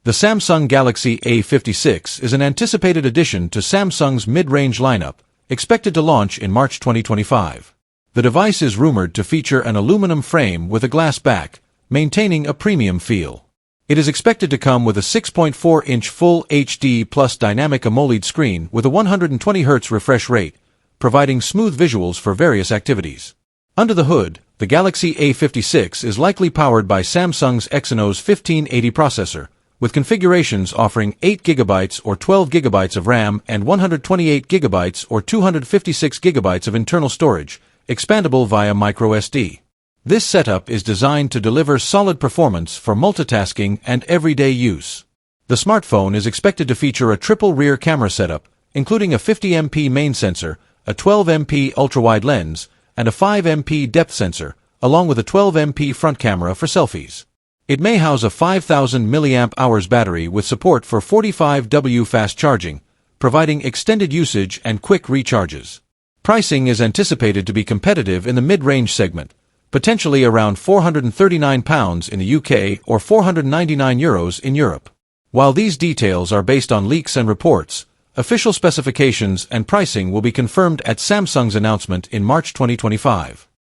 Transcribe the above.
The Samsung Galaxy A56 is an anticipated addition to Samsung's mid-range lineup, expected to launch in March 2025. The device is rumored to feature an aluminum frame with a glass back, maintaining a premium feel. It is expected to come with a 6.4-inch Full HD Plus Dynamic AMOLED screen with a 120Hz refresh rate, providing smooth visuals for various activities. Under the hood, the Galaxy A56 is likely powered by Samsung's Exynos 1580 processor, with configurations offering 8GB or 12GB of RAM and 128GB or 256GB of internal storage, expandable via microSD. This setup is designed to deliver solid performance for multitasking and everyday use. The smartphone is expected to feature a triple rear camera setup, including a 50MP main sensor, a 12MP ultra-wide lens, and a 5MP depth sensor, along with a 12MP front camera for selfies. It may house a 5,000 mAh battery with support for 45W fast charging, providing extended usage and quick recharges. Pricing is anticipated to be competitive in the mid-range segment, potentially around £439 in the UK or €499 in Europe. While these details are based on leaks and reports, official specifications and pricing will be confirmed at Samsung's announcement in March 2025.